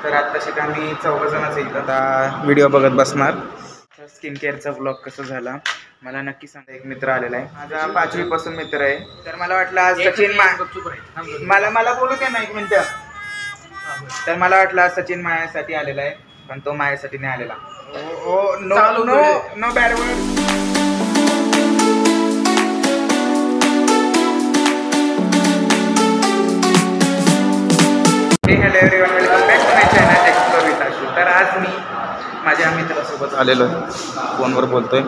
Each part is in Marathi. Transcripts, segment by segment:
तर आत्ताशी आम्ही 4 जणच येईल. आता व्हिडिओ बघत बसणार. स्किन केअरचा ब्लॉग कसा झाला मला नक्की सांगा. एक मित्र आलेला आहे माझा 5वी पासून मित्र आहे. तर मला वाटलं आज सचिन मला बोलू दे ना 1 मिनिट. तर मला वाटलं आज सचिन माझ्यासाठी आलेला आहे पण तो माझ्यासाठी नाही आलेला. No bad word. Hello everyone, welcome back to my channel explore with Ashu. तर आज मी माझ्या मित्रासोबत आलेलो आहे. फोनवर बोलतोय.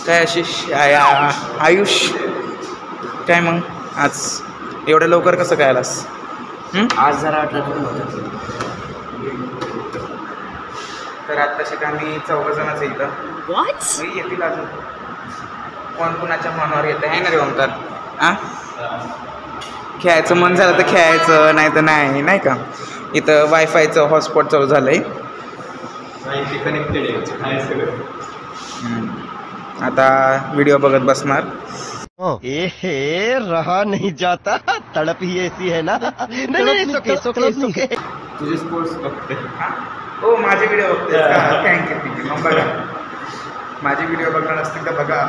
काय आशिष आयुष काय मग आज एवढ्या लवकर कसं काय आलास? आज जरा ट्रॅफिक होतं. तर आत्ताशी आम्ही 4 जणच इथं येतील. अजून कोण कोणाच्या मनावर येतं आहे ना रे ओमकार? खेळायचं मन झालं तर खेळायचं, नाही तर नाही का. इथं वायफायचं हॉटस्पॉट चालू झालं आहे. आता व्हिडिओ बघत बसणार. रहा नहीं जाता, तड़प ही ऐसी है ना. तुझे स्पोर्ट्स बघते? हो, माझे व्हिडिओ बघते. थँक्यू. मग बघा, माझे व्हिडिओ बघणार असतील तर बघा.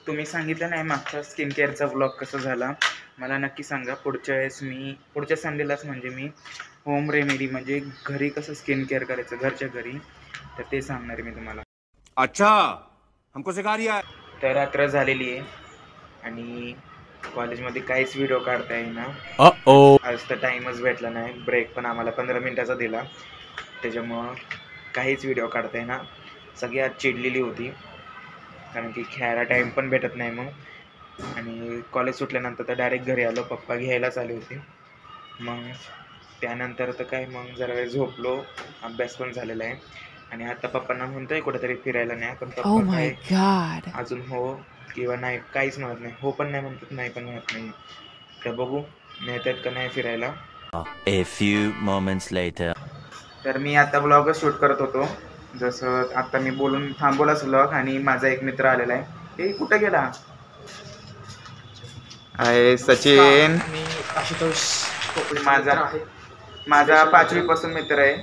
तुम्ही सांगितलं नाही मागचा स्किन केअरचा ब्लॉग कसा झाला मला नक्की सांगा. पुढच्या वेळेस मी पुढच्या संडेलाच म्हणजे मी होम रेमेडी म्हणजे घरी कसं स्किन केअर करायचं घरच्या घरी तर ते सांगणार आहे मी तुम्हाला. अच्छा, हमको सिखा रिया है. तर रात्र झालेली आहे आणि कॉलेजमध्ये काहीच व्हिडिओ काढता येईना. आज तर टाईमच भेटला नाही. ब्रेक पण आम्हाला 15 मिनिटाचा दिला त्याच्यामुळं काहीच व्हिडिओ काढता येईना. सगळी आज चिडलेली होती कारण की खेळायला टाईम पण भेटत नाही मग. आणि कॉलेज सुटल्यानंतर तर डायरेक्ट घरी आलो. पप्पा घ्यायलाच आले होते. मग त्यानंतर तर काय मग जरा वेळ झोपलो. अभ्यास पण झालेला आहे आणि आता पप्पांना म्हणतोय कुठेतरी फिरायला नाही पण पप्पा अजून हो किंवा नाही काहीच म्हणत नाही. हो पण नाही म्हणतात, नाही पण म्हणत नाही. तर बघू नेतात का नाही फिरायला. A few moments later. तर मी आता ब्लॉगच शूट करत होतो. जसं आता मी बोलून थांबवलाच ब्लॉग आणि माझा एक मित्र आलेला आहे. हे कुठं गेला आहे? सचिन माझा 5वी पासून मित्र आहे.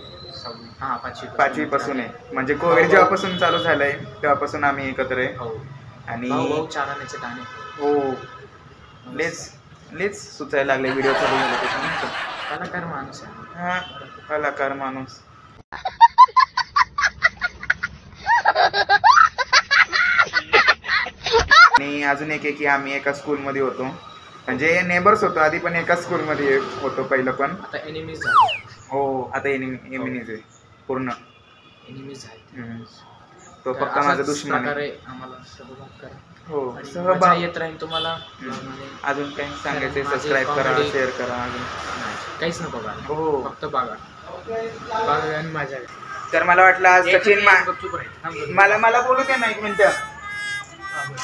5वी पासून आहे म्हणजे कोविड जेव्हापासून चालू झालंय तेव्हापासून आम्ही एकत्र आहे. आणि हो लेच सुचायला लागले व्हिडिओ चालू झाले. कलाकार माणूस आहे. हा, कलाकार माणूस. आणि अजून एक आहे की आम्ही एका स्कूलमध्ये होतो म्हणजे नेबर्स होतो आधी पण एका स्कूलमध्ये होतो पहिलं पण. आता एनिमीज झाले. हो, आता एनिमीज आहे पूर्ण. एनिमीज आहे. तो फक्त माझा दुश्मन आहे. आम्हाला सहभाग करा. हो, सहभाग येत राहील तुम्हाला. अजून काही सांगायचं सबस्क्राईब करा, शेअर करा. अजून काहीच नको बघा. हो, फक्त बघा आणि माझ्या. तर मला वाटलं आज सचिन मला बोलू दे ना 1 मिनिट.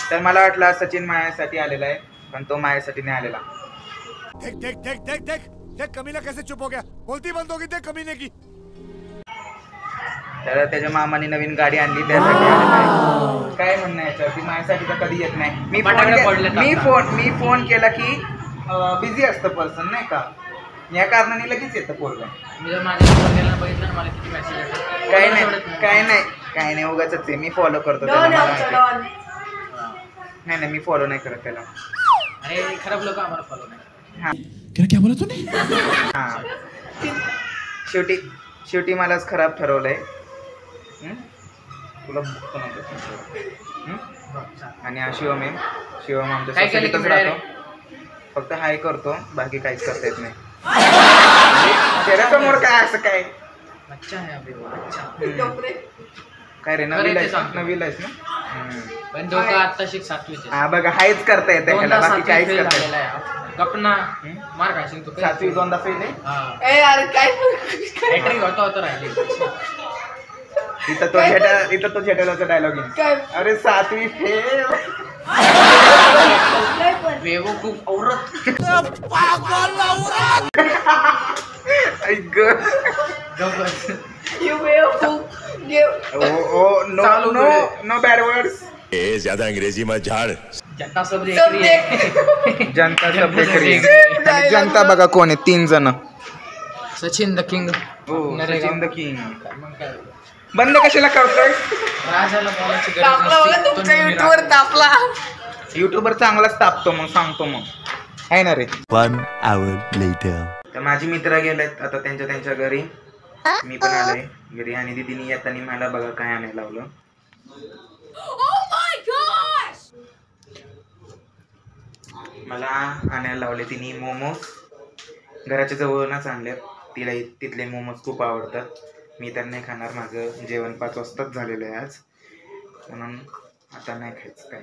तर मला वाटलं आज सचिन माझ्यासाठी आलेला आहे पण तो माझ्यासाठी नाही आलेला. देख देख देख देख देख देख कमीना कैसे चुप हो गया. बोलती बंद होगी देख कमीने की. तर त्याच्या मामाने नवीन गाडी आणली त्यासाठी आलेला आहे. काय म्हणणं याच्यावरती? माझ्यासाठी तर कधी येत नाही. मी फोन केला की बिझी असतं पर्सन नाही का, या कारणाने लगेच येतं पोरगं. काय नाही उगाच आहे. मी फॉलो करतो त्याला. नाही मी फॉलो नाही करत त्याला. अरे खराब लोक आम्हाला फॉलो नाही. क्या बोला तूने? हां, शेवटी मलाच खराब ठरवलंय. तुला आणि हा शिवम आमच्या सोसायटीतच राहतो. फक्त हाय करतो, बाकी काहीच करता येत नाही. त्याच्यासमोर काय असं काय अच्छा आहे अभि वो. काय रे नवीला आहेस ना? पण दोघं आता 7वी. हा बघा, हायच करता येते ह्याला, बाकी काहीच करता येत. गपना मार खाशील तू. 7वी 2दा फेल आहे. हॅट्रिक होता राहिले. इथं तो झेटलाचा डायलॉग आहे. अरे 7वी फेल. बेवकूफ औरत. ऐक You will no bad words. ज्यादा अंग्रेजी मत झाड़. जनता सब देख रही है. जनता सब देख रही आहे. आणि जनता बघा कोण आहे, 3 जण. Sachin the king. Sachin the king. बंद कशाला करतोय? राजाला बोलायची गरज नसते. युट्यूबर चांगलाच तापतो मग, सांगतो मग आहे ना रे. 1 hour later. तर माझी मित्र गेलेत आता त्यांच्या घरी. मी पण आलोय घरी आणि दीदीने येताना मला बघा काय आणायला लावलं. मला आणायला लावले तिने मोमोज. घराच्या जवळूनच आणल्यात. तिला तिथले मोमोज खूप आवडतात. मी तर नाही खाणार, माझं जेवण 5 वाजताच झालेलं आहे आज, म्हणून आता नाही खायचं काय.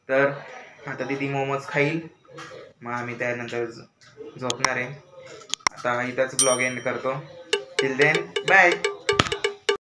तर आता दीदी मोमोज खाईल, मग आम्ही त्यानंतर झोपणार आहे. आता इथंच ब्लॉग एंड करतो. Till then bye.